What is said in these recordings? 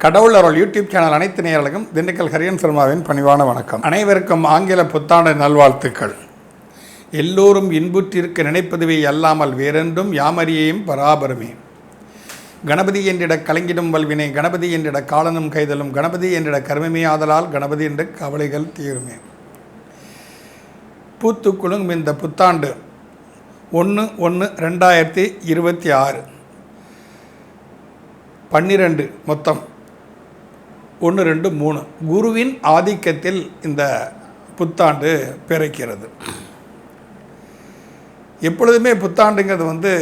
கடவுள் அருள் YouTube channel அனைத்து நேயர்களுக்கும் திண்டுக்கல் ஹரியன் சர்மாவின் பணிவான வணக்கம். அனைவருக்கும் ஆங்கில புத்தாண்டு நல்வாழ்த்துக்கள். எல்லோரும் இன்புற்றிருக்க நினைப்பதுவே அல்லாமல் வேறென்றும் யாமறியையும் பராபரமே. கணபதி என்றிட கலங்கிடும் வல்வினை, கணபதி என்றிட காலனும் கைதலும், கணபதி என்றிட கர்மமே ஆதலால் கணபதி என்ற கவலைகள் தீருமே. பூத்து குலுங்கும் இந்த புத்தாண்டு 1/1/2026 12 மொத்தம் 1, 2, 3 குருவின் ஆதிக்கத்தில் இந்த புத்தாண்டு பிறக்கிறது. எப்பொழுதுமே புத்தாண்டுங்கிறது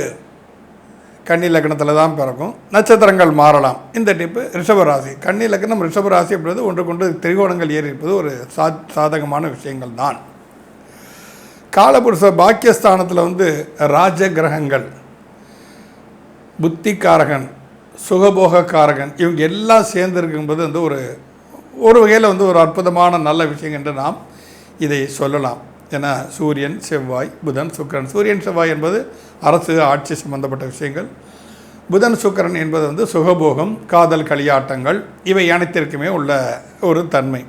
கன்னி லக்னத்தில் தான் பிறக்கும். நட்சத்திரங்கள் மாறலாம். இந்த டிப்பு ரிஷபராசி, கன்னி லக்னம் ரிஷபராசி அப்படின்றது ஒன்றுக்கொண்டு திரிகோணங்கள் ஏறி இருப்பது ஒரு சாதகமான விஷயங்கள் தான். காலபுருஷ பாக்கியஸ்தானத்தில் ராஜ கிரகங்கள், புத்திக்காரகன், சுகபோகக்காரகன், இவங்க எல்லாம் சேர்ந்துருக்கும்போது ஒரு வகையில் ஒரு அற்புதமான நல்ல விஷயம் என்று நாம் இதை சொல்லலாம். ஏன்னா சூரியன், செவ்வாய், புதன், சுக்கிரன். சூரியன், செவ்வாய் என்பது அரசு ஆட்சி சம்பந்தப்பட்ட விஷயங்கள். புதன், சுக்கிரன் என்பது சுகபோகம், காதல், களியாட்டங்கள், இவை அனைத்திற்குமே உள்ள ஒரு தன்மை.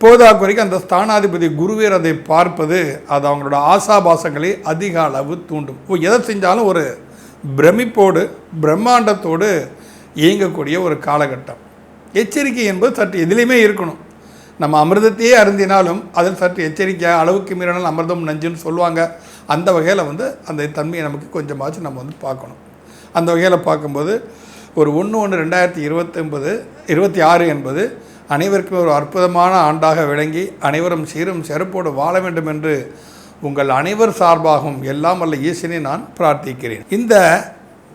போதாக்குறைக்கு அந்த ஸ்தானாதிபதி குருவேர் அதை பார்ப்பது அது அவங்களோட ஆசாபாசங்களை அதிக அளவு தூண்டும். எதை செஞ்சாலும் ஒரு பிரமிப்போடு பிரம்மாண்டத்தோடு இயங்கக்கூடிய ஒரு காலகட்டம். எச்சரிக்கை என்பது சற்று எதிலையுமே இருக்கணும். நம்ம அமிர்தத்தையே அருந்தினாலும் அதில் சற்று எச்சரிக்கையாக, அளவுக்கு மீறினால் அமிர்தம் நஞ்சுன்னு சொல்லுவாங்க. அந்த வகையில் அந்த தன்மையை நமக்கு கொஞ்சமாச்சும் நம்ம பார்க்கணும். அந்த வகையில் பார்க்கும்போது ஒரு 1/1/2026 என்பது அனைவருக்கும் ஒரு அற்புதமான ஆண்டாக விளங்கி அனைவரும் சீரும் சிறப்போடு வாழ வேண்டும் என்று உங்கள் அனைவர் சார்பாகவும் எல்லாம் வல்ல ஈசனை நான் பிரார்த்திக்கிறேன். இந்த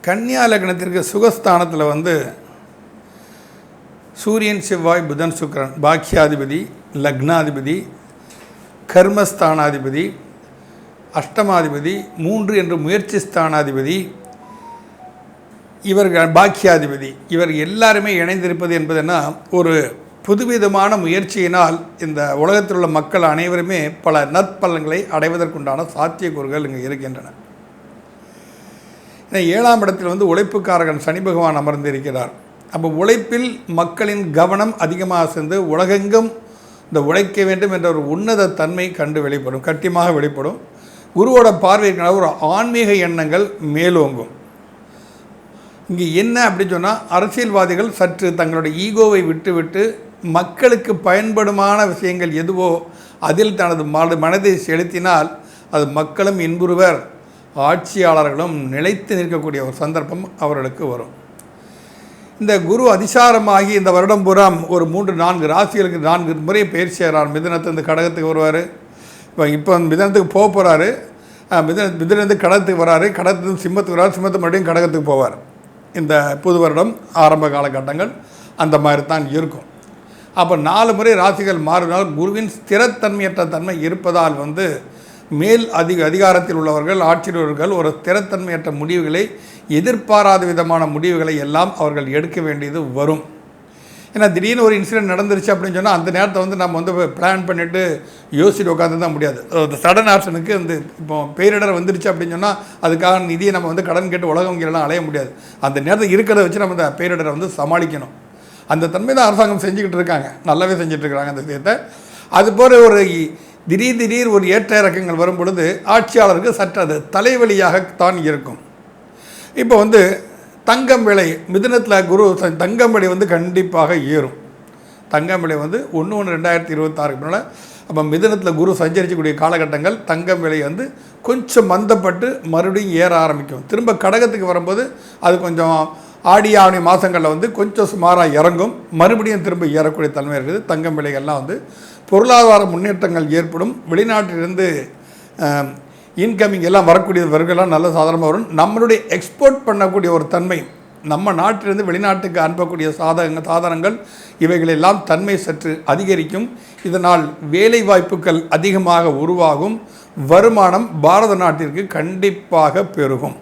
கன்னியா லக்னத்திற்கு சுகஸ்தானத்தில் சூரியன், செவ்வாய், புதன், சுக்கிரன் பாக்கியாதிபதி, லக்னாதிபதி, கர்மஸ்தானாதிபதி, அஷ்டமாதிபதி, 3 என்று முயற்சி ஸ்தானாதிபதி, இவர்கள் பாக்கியாதிபதி, இவர் எல்லாருமே இணைந்திருப்பது என்பதுன்னா ஒரு புதுவிதமான முயற்சியினால் இந்த உலகத்தில் உள்ள மக்கள் அனைவருமே பல நற்பலன்களை அடைவதற்குண்டான சாத்தியக்கூறுகள் இங்கே இருக்கின்றன. 7ஆம் இடத்தில் உழைப்புக்காரகன் சனி பகவான் அமர்ந்திருக்கிறார். அப்போ உழைப்பில் மக்களின் கவனம் அதிகமாக சேர்ந்து உலகெங்கும் இந்த உழைக்க வேண்டும் என்ற ஒரு உன்னத தன்மை வெளிப்படும், கட்டியமாக வெளிப்படும். குருவோட பார்வையினால் ஒரு ஆன்மீக எண்ணங்கள் மேலோங்கும். இங்கே என்ன அப்படின்னு சொன்னால், அரசியல்வாதிகள் சற்று தங்களுடைய ஈகோவை விட்டுவிட்டு மக்களுக்கு பயன்படுமான விஷயங்கள் எதுவோ அதில் தனது மனதை செலுத்தினால் அது மக்களும் இன்புறுவர், ஆட்சியாளர்களும் நிலைத்து நிற்கக்கூடிய ஒரு சந்தர்ப்பம் அவர்களுக்கு வரும். இந்த குரு அதிசாரமாகி இந்த வருடம் பூராம் ஒரு 3-4 ராசிகளுக்கு 4 முறை பயிற்சி செய்கிறார். மிதுனத்திலிருந்து கடகத்துக்கு வருவார். இப்போ மிதுனத்துக்கு போகிறாரு. மிதுனத்து கடகத்துக்கு வராரு. கடகத்துலேருந்து சிம்மத்துக்கு வராரு. சிம்மத்து மறுபடியும் கடகத்துக்கு போவார். இந்த புது வருடம் ஆரம்ப காலகட்டங்கள் அந்த மாதிரி தான் இருக்கும். அப்போ 4 முறை ராசிகள் மாறினால் குருவின் ஸ்திரத்தன்மையற்ற தன்மை இருப்பதால் மேல் அதிகாரத்தில் உள்ளவர்கள், ஆட்சியர்கள் ஒரு ஸ்திரத்தன்மையற்ற முடிவுகளை, எதிர்பாராத விதமான முடிவுகளை எல்லாம் அவர்கள் எடுக்க வேண்டியது வரும். ஏன்னா திடீர்னு ஒரு இன்சிடென்ட் நடந்துருச்சு அப்படின்னு சொன்னால் அந்த நேரத்தை நம்ம பிளான் பண்ணிவிட்டு யோசிச்சுட்டு உட்காந்து தான் முடியாது. சடன் ஆப்ஷனுக்கு இப்போ பேரிடர் வந்துருச்சு அப்படின்னு சொன்னால் அதுக்காக நிதியை நம்ம கடன் கேட்டு உலகம் வங்கியெல்லாம் அலைய முடியாது. அந்த நேரத்தை இருக்கிறத வச்சு நம்ம இந்த பேரிடரை சமாளிக்கணும். அந்த தன்மை தான் அரசாங்கம் செஞ்சுக்கிட்டு இருக்காங்க, நல்லாவே செஞ்சிட்ருக்கிறாங்க அந்த விஷயத்தை. அதுபோல் ஒரு திடீர் ஒரு ஏற்ற இறக்கங்கள் வரும் பொழுது ஆட்சியாளருக்கு சற்று அது தலைவலியாகத்தான் இருக்கும். இப்போ தங்கம் விலை, மிதுனத்தில் குரு தங்கம் விலை கண்டிப்பாக ஏறும். தங்கம் விலை 1/1/2026 முன்னால் அப்போ மிதுனத்தில் குரு சஞ்சரிக்கக்கூடிய காலகட்டங்கள் தங்கம் விலை கொஞ்சம் மந்தப்பட்டு மறுபடியும் ஏற ஆரம்பிக்கும். திரும்ப கடகத்துக்கு வரும்போது அது கொஞ்சம் ஆடி ஆவணி மாதங்களில் கொஞ்சம் சுமாராக இறங்கும், மறுபடியும் திரும்ப ஏறக்கூடிய தன்மை இருக்குது. தங்கம் விலைகள்லாம் பொருளாதார முன்னேற்றங்கள் ஏற்படும். வெளிநாட்டிலிருந்து இன்கமிங் எல்லாம் வரக்கூடியவர்கள்லாம் நல்ல சாதாரணமாக வரும். நம்மளுடைய எக்ஸ்போர்ட் பண்ணக்கூடிய ஒரு தன்மை, நம்ம நாட்டிலிருந்து வெளிநாட்டுக்கு அனுப்பக்கூடிய சாதனங்கள் இவைகளெல்லாம் தன்மை சற்று அதிகரிக்கும். இதனால் வேலை வாய்ப்புகள் அதிகமாக உருவாகும். வருமானம் பாரத நாட்டிற்கு கண்டிப்பாக பெருகும்.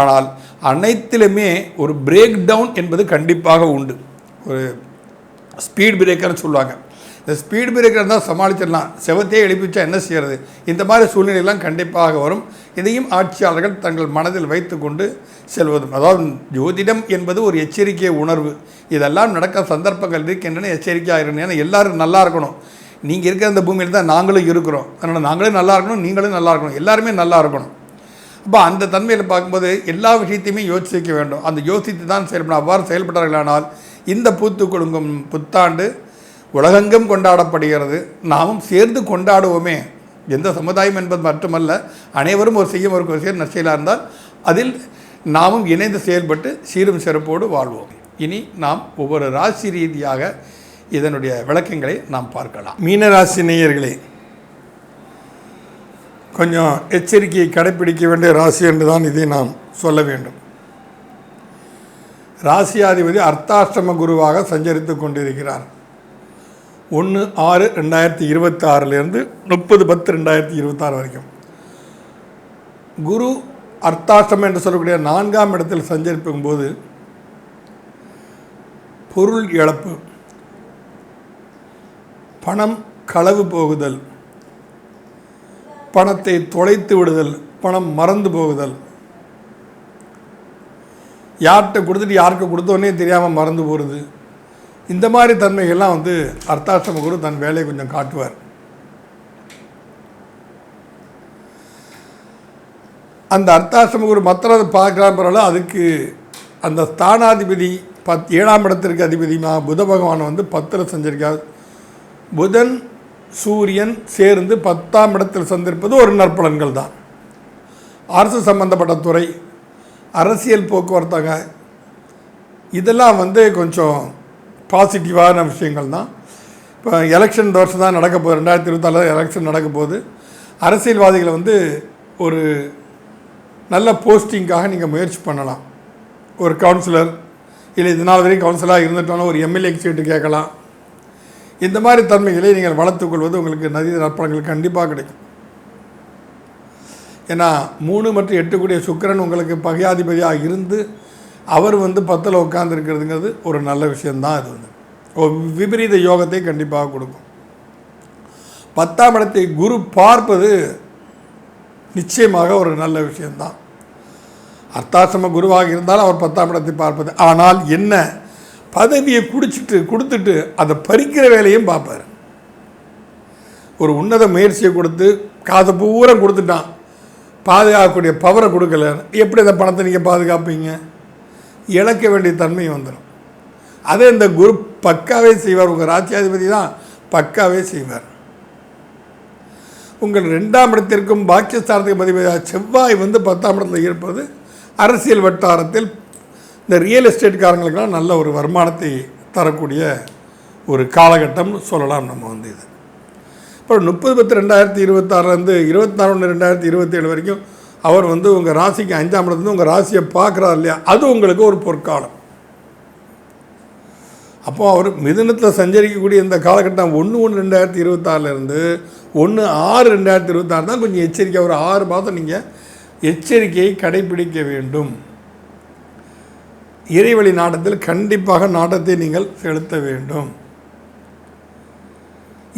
ஆனால் அனைத்திலுமே ஒரு பிரேக் டவுன் என்பது கண்டிப்பாக உண்டு. ஒரு ஸ்பீட் பிரேக்கர்னு சொல்லுவாங்க. இந்த ஸ்பீட் பிரேக்கர் தான் சமாளிச்சிடலாம், செவத்தையே எழுப்பிச்சா என்ன செய்கிறது, இந்த மாதிரி சூழ்நிலையெல்லாம் கண்டிப்பாக வரும். இதையும் ஆட்சியாளர்கள் தங்கள் மனதில் வைத்து கொண்டு செல்வதும். அதாவது ஜோதிடம் என்பது ஒரு எச்சரிக்கை உணர்வு. இதெல்லாம் நடக்க சந்தர்ப்பங்கள் இருக்கின்றன, எச்சரிக்கையாக இருக்கணும். ஏன்னா எல்லோரும் நல்லா இருக்கணும். நீங்கள் இருக்கிற அந்த பூமியில் தான் நாங்களும் இருக்கிறோம். அதனால் நாங்களும் நல்லா இருக்கணும், நீங்களும் நல்லா இருக்கணும், எல்லாருமே நல்லா இருக்கணும். அப்போ அந்த தன்மையில் பார்க்கும்போது எல்லா விஷயத்தையுமே யோசிக்க வேண்டும். அந்த யோசித்து தான் செயல்படணும். அவ்வாறு செயல்பட்டார்களானால் இந்த பூத்து கொடுங்கும் புத்தாண்டு உலகெங்கும் கொண்டாடப்படுகிறது. நாமும் சேர்ந்து கொண்டாடுவோமே. எந்த சமுதாயம் என்பது மட்டுமல்ல, அனைவரும் ஒரு செய்யும் ஒரு சேர் நற்செயலாக இருந்தால் அதில் நாமும் இணைந்து செயல்பட்டு சீரும் சிறப்போடு வாழ்வோம். இனி நாம் ஒவ்வொரு ராசி ரீதியாக இதனுடைய விளக்கங்களை நாம் பார்க்கலாம். மீனராசி நேயர்களே, கொஞ்சம் எச்சரிக்கையை கடைப்பிடிக்க வேண்டிய ராசி என்று தான் இதை நாம் சொல்ல வேண்டும். ராசியாதிபதி அர்த்தாஷ்டம குருவாக சஞ்சரித்து கொண்டிருக்கிறார். 1/6/2026 30/10/2026 வரைக்கும் குரு அர்த்தாஷ்டமம் என்று சொல்லக்கூடிய 4ஆம் இடத்தில் சஞ்சரிக்கும் போது பொருள் இழப்பு, பணம் களவு போகுதல், பணத்தை தொலைத்து விடுதல், பணம் மறந்து போகுதல், யார்கிட்ட கொடுத்துட்டு யாருக்கு கொடுத்தோன்னே தெரியாமல் மறந்து போகிறது, இந்த மாதிரி தன்மைகள்லாம் அர்த்தாஷ்டம குரு தன் வேலையை கொஞ்சம் காட்டுவார். அந்த அர்த்தாஷ்டம குரு மற்றதை பார்க்கலாம் பரவாயில்ல. அதுக்கு அந்த ஸ்தானாதிபதி 7ஆம் இடத்திற்கு அதிபதியாக புத பகவான் 10ல் சஞ்சரிக்காது. புதன் சூரியன் சேர்ந்து 10ஆம் இடத்தில் சந்திருப்பது ஒரு நற்பலன்கள் தான். அரசு சம்பந்தப்பட்ட துறை, அரசியல் போக்குவரத்தாக, இதெல்லாம் கொஞ்சம் பாசிட்டிவான விஷயங்கள் தான். இப்போ எலெக்ஷன் இந்த வருஷம் தான் நடக்க போகுது. 2024 எலெக்ஷன் நடக்க போகுது. அரசியல்வாதிகளை ஒரு நல்ல போஸ்டிங்காக நீங்கள் முயற்சி பண்ணலாம். ஒரு கவுன்சிலர், இல்லை இது நாள் வரைக்கும் கவுன்சிலராக இருந்துட்டோன்னா ஒரு எம்எல்ஏ சீட்டு கேட்கலாம். இந்த மாதிரி தன்மைகளை நீங்கள் வளர்த்துக்கொள்வது உங்களுக்கு நிறைய நற்பலன்கள் கண்டிப்பாக கிடைக்கும். ஏன்னா 3 மற்றும் 8 கூடிய சுக்கிரன் உங்களுக்கு பகையாதிபதியாக இருந்து அவர் 10ல் உட்கார்ந்துருக்கிறதுங்கிறது ஒரு நல்ல விஷயந்தான். இது ஒரு விபரீத யோகத்தை கண்டிப்பாக கொடுக்கும். 10ஆம் இடத்தை குரு பார்ப்பது நிச்சயமாக ஒரு நல்ல விஷயந்தான். அர்த்தாசிரம குருவாக இருந்தாலும் அவர் 10ஆம் இடத்தை பார்ப்பது. ஆனால் என்ன, பதவியை கொடுத்துட்டு அதை பறிக்கிற வேலையும் பார்ப்பார். ஒரு உன்னத முயற்சியை கொடுத்து காசை பூரா கொடுத்துட்டான், பாதுகாக்கக்கூடிய பவரை கொடுக்கல, எப்படி அந்த பணத்தை நீங்கள் பாதுகாப்பீங்க? இழக்க வேண்டிய தன்மை வந்துடும். அதே இந்த குரு பக்காவே செய்வார். உங்கள் ராஜ்யாதிபதி தான் பக்காவே செய்வார். உங்கள் 2ஆம் இடத்திற்கும் பாக்கியஸ்தானத்துக்கு அதிபதியாக செவ்வாய் 10ஆம் இடத்தில் இருப்பது அரசியல் வட்டாரத்தில் இந்த ரியல் எஸ்டேட்காரங்களுக்கெல்லாம் நல்ல ஒரு வருமானத்தை தரக்கூடிய ஒரு காலகட்டம்னு சொல்லலாம். நம்ம இது இப்போ 30/10/2026 24/1/2027 வரைக்கும் அவர் உங்கள் ராசிக்கு 5ஆம் இடத்துலேருந்து உங்கள் ராசியை பார்க்குறாரு இல்லையா, அது உங்களுக்கு ஒரு பொற்காலம். அப்போது அவர் மிதுனத்தில் சஞ்சரிக்கக்கூடிய இந்த காலகட்டம் 1/1/2026 1/6/2026 தான் கொஞ்சம் எச்சரிக்கை. ஒரு 6 மாதம் நீங்கள் எச்சரிக்கையை கடைபிடிக்க வேண்டும். இறைவழி நாட்டத்தில் கண்டிப்பாக நாட்டத்தை நீங்கள் செலுத்த வேண்டும்.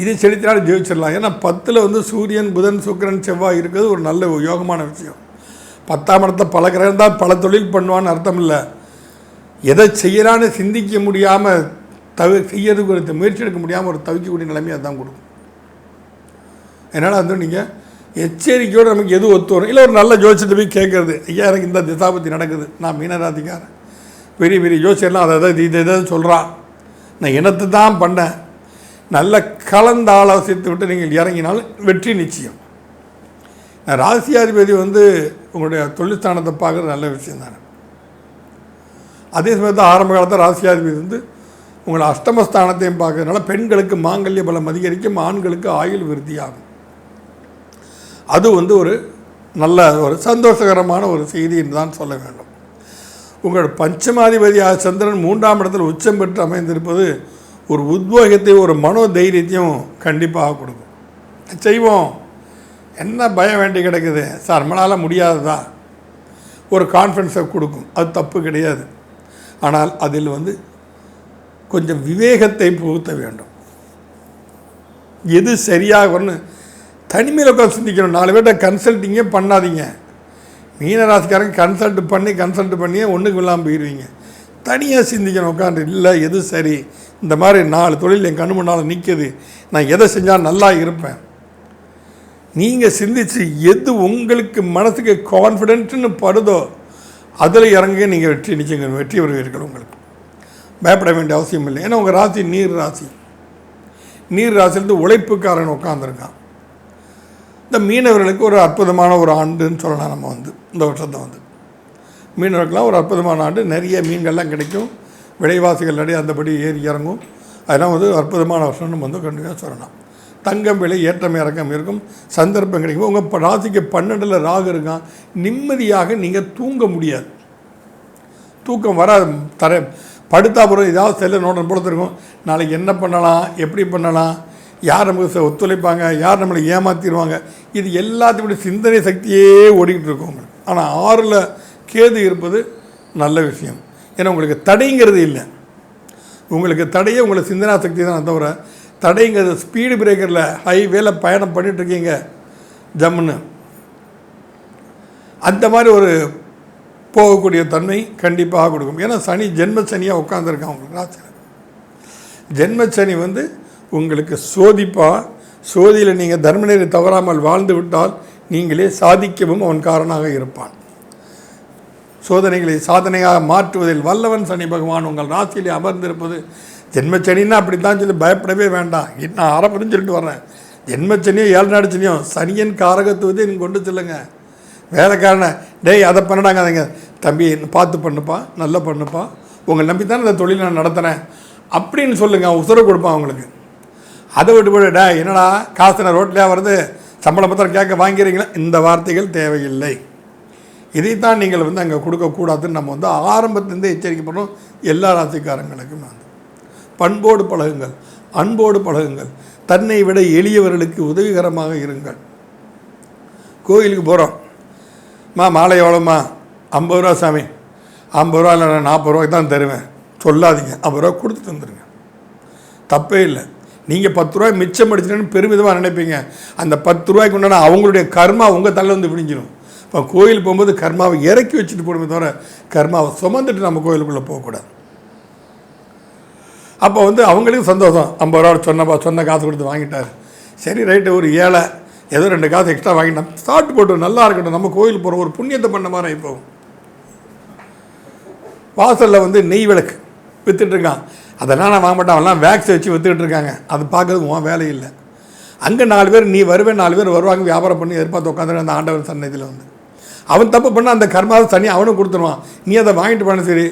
இதை செலுத்தினால் ஜெயிச்சிடலாம். ஏன்னா 10ல் சூரியன் புதன் சுக்கிரன் செவ்வாய் இருக்கிறது ஒரு நல்ல யோகமான விஷயம். 10ஆம் இடத்தை பல கிரகம் தான் பல தொழில் பண்ணுவான்னு அர்த்தம் இல்லை. எதை செய்யலான்னு சிந்திக்க முடியாமல் செய்யறது குறித்து முயற்சி எடுக்க முடியாமல் ஒரு தவிக்கக்கூடிய நிலைமையாக தான் கொடுக்கும். அதனால் நீங்கள் எச்சரிக்கையோடு நமக்கு எது ஒத்து வரும். இல்லை ஒரு நல்ல ஜோசியத்தை போய் கேட்குறது, ஐயா எனக்கு இந்த திசாபத்தி நடக்குது, நான் மீனராதிக்காரன், பெரிய பெரிய ஜோசியர்லாம் அதை இதை சொல்கிறான், நான் இனத்தை தான் பண்ணேன், நல்ல கலந்து ஆலோசித்து விட்டு நீங்கள் இறங்கினால் வெற்றி நிச்சயம். ராசியாதிபதி உங்களுடைய தொழில்ஸ்தானத்தை பார்க்குறது நல்ல விஷயம் தானே. அதே சமயத்தில் ஆரம்ப காலத்தில் ராசியாதிபதி உங்களை அஷ்டமஸ்தானத்தையும் பார்க்கறதுனால பெண்களுக்கு மாங்கல்ய பலம் அதிகரிக்கும், ஆண்களுக்கு ஆயுள் விருத்தியாகும். அது ஒரு நல்ல ஒரு சந்தோஷகரமான ஒரு செய்தி என்று தான் சொல்ல வேண்டும். உங்கள் பஞ்சமாதிபதியாக சந்திரன் 3ஆம் இடத்தில் உச்சம் பெற்று அமைந்திருப்பது ஒரு உத்வேகத்தை ஒரு மனோ தைரியத்தையும் கண்டிப்பாக கொடுக்கும். செய்வோம், என்ன பயம் வேண்டி கிடக்குது சார், நம்மளால் முடியாததா, ஒரு கான்ஃபிடன்ஸை கொடுக்கும். அது தப்பு கிடையாது. ஆனால் அதில் கொஞ்சம் விவேகத்தை புகுத்த வேண்டும். எது சரியாக தனிமையில் உட்காந்து சிந்திக்கணும். 4 பேர்கிட்ட கன்சல்ட்டிங்கே பண்ணாதீங்க. மீனராசிக்காரங்க கன்சல்ட் பண்ணியே ஒன்றுக்கு இல்லாமல் போயிடுவீங்க. தனியாக சிந்திக்கணும் உட்காந்து, இல்லை எது சரி, இந்த மாதிரி 4 தொழில் என் கண்ணு முன்னால் நிற்குது, நான் எதை செஞ்சால் நல்லா இருப்பேன். நீங்கள் சிந்திச்சு எது உங்களுக்கு மனசுக்கு கான்ஃபிடென்ட்னு படுதோ அதில் இறங்க நீங்கள் வெற்றி வருவீர்கள். உங்களுக்கு பயப்பட வேண்டிய அவசியம் இல்லை. ஏன்னா உங்கள் ராசி நீர் ராசிலேருந்து உழைப்புக்காரன் உட்காந்துருக்கான். இந்த மீனவர்களுக்கு ஒரு அற்புதமான ஒரு ஆண்டுன்னு சொல்லலாம். நம்ம இந்த வருஷத்தை மீனவர்களுக்கெல்லாம் ஒரு அற்புதமான ஆண்டு. நிறைய மீன்கள்லாம் கிடைக்கும், விலைவாசிகள் நிறைய அந்தபடி ஏறி இறங்கும். அதெல்லாம் அற்புதமான வருஷம் நம்ம கண்டிப்பாக சொல்லலாம். தங்கம் விலை ஏற்றம் இறக்கம் இருக்கும், சந்தர்ப்பம் கிடைக்கும். உங்கள் ராசிக்கு 12 ராகு இருக்கான். நிம்மதியாக நீங்கள் தூங்க முடியாது, தூக்கம் வராது. படுத்தா பிறகு ஏதாவது செல்ல நோட்டம் போல இருக்கும். நாளைக்கு என்ன பண்ணலாம், எப்படி பண்ணலாம், யார் நமக்கு ஒத்துழைப்பாங்க, யார் நம்மளை ஏமாற்றிடுவாங்க, இது எல்லாத்தையும் சிந்தனை சக்தியே ஓடிக்கிட்டு இருக்கும் உங்களுக்கு. ஆனால் 6ல் கேது இருப்பது நல்ல விஷயம். ஏன்னா உங்களுக்கு தடைங்கிறது இல்லை. உங்களுக்கு தடையே உங்களை சிந்தனா சக்தி தான் தவிர, தடைங்கிறது ஸ்பீடு பிரேக்கரில் ஹைவேல பயணம் பண்ணிகிட்ருக்கீங்க ஜம்முன்னு, அந்த மாதிரி ஒரு போகக்கூடிய தன்மை கண்டிப்பாக கொடுக்கும். ஏன்னா சனி ஜென்ம சனியாக உட்காந்துருக்கான் உங்களுக்கு ராசியில். ஜென்ம சனி உங்களுக்கு சோதியில் நீங்கள் தர்மநெறி தவறாமல் வாழ்ந்து விட்டால் நீங்களே சாதிக்கவும் அவன் காரணமாக இருப்பான். சோதனைகளை சாதனையாக மாற்றுவதில் வல்லவன் சனி பகவான் உங்கள் ராசியிலே அமர்ந்திருப்பது. ஜென்மச்சனின்னா அப்படி தான் சொல்லி பயப்படவே வேண்டாம். நான் ஆரம்பத்துன்னு சொல்லிட்டு வர்றேன். ஜென்மச்சனியும் 7 நாடு சனியும் சனியன் காரகத்துவத்தை நீங்கள் கொண்டு சொல்லுங்க. வேலைக்காரனை டேய் அதை பண்ணடாங்க, அதுங்க தம்பி பார்த்து பண்ணுப்பா, நல்லா பண்ணுப்பா, உங்களை நம்பி தானே இந்த தொழில் நான் நடத்துகிறேன் அப்படின்னு சொல்லுங்கள். உத்தரவு கொடுப்பான் அவங்களுக்கு. அதை விட்டு போய்டா என்னடா காசு நான் ரோட்லேயே வருது, சம்பளம் பத்திரம் கேட்க வாங்கிறீங்களா, இந்த வார்த்தைகள் தேவையில்லை. இதைத்தான் நீங்கள் அங்கே கொடுக்கக்கூடாதுன்னு நம்ம ஆரம்பத்திலேருந்து எச்சரிக்கை பண்ணுறோம். எல்லா ராசிக்காரங்களுக்கும் பண்போடு பழகுங்கள், அன்போடு பழகுங்கள், தன்னை விட எளியவர்களுக்கு உதவிகரமாக இருங்கள். கோயிலுக்கு போகிறோம், மாலை எவ்வளோம்மா, 50 ரூபா சாமி, 50 ரூபா இல்லை நான் 40 ரூபாய்க்கு தான் தருவேன் சொல்லாதீங்க. 50 ரூபா கொடுத்துட்டு வந்துடுங்க, தப்பே இல்லை. நீங்கள் 10 ரூபாய் மிச்சம் அடிச்சுன்னு பெருமிதமாக நினைப்பீங்க. அந்த 10 ரூபாய்க்கு உண்டான அவங்களுடைய கர்மா உங்கள் தலையில் விடிஞ்சிடும். இப்போ கோயில் போகும்போது கர்மாவை இறக்கி வச்சுட்டு போடுமே தவிர கர்மாவை சுமந்துட்டு நம்ம கோயிலுக்குள்ளே போகக்கூடாது. அப்போ அவங்களுக்கு சந்தோஷம். 50 ரூபா சொன்ன காசு கொடுத்து வாங்கிட்டார், சரி ரைட்டு, ஒரு ஏழை ஏதோ 2 காசு எக்ஸ்ட்ரா வாங்கிட்டோம், ஸ்டார்ட் போட்டு நல்லா இருக்கட்டும், நம்ம கோயில் போகிறோம், ஒரு புண்ணியத்தை பண்ண மாதிரி ஆகிப்போம். வாசலில் நெய் விளக்கு விற்றுட்ருக்கான், அதெல்லாம் நான் வாங்க மாட்டேன், அவெல்லாம் வேக்ஸ் வச்சு விற்றுக்கிட்டு இருக்காங்க, அது பார்க்கறது உன் வேலை இல்லை. அங்கே 4 பேர் நீ வருவேன், 4 பேர் வருவாங்க, வியாபாரம் பண்ணி எதிர்பார்த்து உட்காந்துருக்க அந்த ஆண்டவர் சன்னதியில் அவன் தப்பு பண்ண அந்த கர்மாவை தனி அவனும் கொடுத்துருவான். நீ அதை வாங்கிட்டு பண்ண சரி,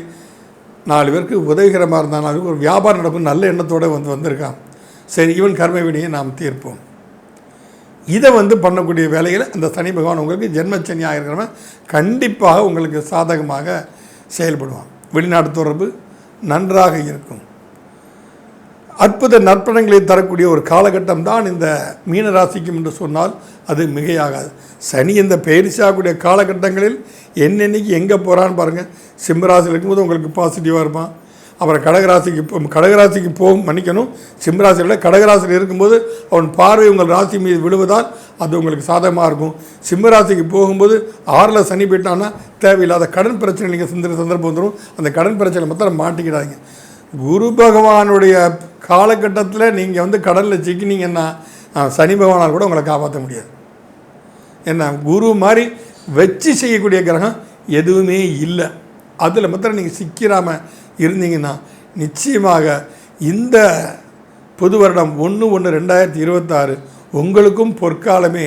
4 பேருக்கு உதவிகரமாக இருந்தாலும் அதுக்கு ஒரு வியாபாரம் நடக்கும் நல்ல எண்ணத்தோடு வந்திருக்கான், சரி இவன் கர்ம வினையை நாம் தீர்ப்போம். இதை பண்ணக்கூடிய வேலையில் அந்த சனி பகவான் உங்களுக்கு ஜென்மச்சனியாக இருக்கிறவன் கண்டிப்பாக உங்களுக்கு சாதகமாக செயல்படுவான். வெளிநாட்டு தொடர்பு நன்றாக இருக்கும். அற்புத நற்பணங்களை தரக்கூடிய ஒரு காலகட்டம் தான் இந்த மீனராசிக்கும் என்று சொன்னால் அது மிகையாகாது. சனி இந்த பயிற்சியாகக்கூடிய காலகட்டங்களில் என்னென்னைக்கு எங்கே போகிறான்னு பாருங்கள். சிம்மராசியில் இருக்கும்போது உங்களுக்கு பாசிட்டிவாக இருப்பான். அப்புறம் கடகராசிக்கு போகும் மன்னிக்கணும், சிம்மராசியில் கடகராசியில் இருக்கும்போது அவன் பார்வை உங்கள் ராசி மீது விழுவதால் அது உங்களுக்கு சாதகமாக இருக்கும். சிம்மராசிக்கு போகும்போது 6ல் சனி போயிட்டான்னா தேவையில்லாத கடன் பிரச்சனை நீங்கள் சந்தர்ப்பம் வந்துடும். அந்த கடன் பிரச்சனை மாத்திரம் மாட்டிக்கிறாங்க. குரு பகவானுடைய காலகட்டத்தில் நீங்கள் கடலில் சிக்கினீங்கன்னா சனி பகவானால் கூட உங்களை காப்பாற்ற முடியாது. என்ன குரு மாதிரி வச்சு செய்யக்கூடிய கிரகம் எதுவுமே இல்லை. அதில் மாத்திரம் நீங்கள் சிக்கிறாமல் இருந்தீங்கன்னா நிச்சயமாக இந்த புது வருடம் 1/1/2026 உங்களுக்கும் பொற்காலமே.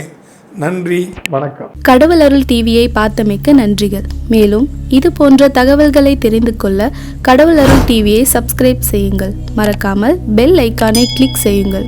நன்றி, வணக்கம். கடவுள் அருள் டிவியை பார்த்தமைக்க நன்றிகள். மேலும் இது போன்ற தகவல்களை தெரிந்து கொள்ள கடவுள் அருள் டிவியை சப்ஸ்கிரைப் செய்யுங்கள். மறக்காமல் பெல் ஐக்கானை கிளிக் செய்யுங்கள்.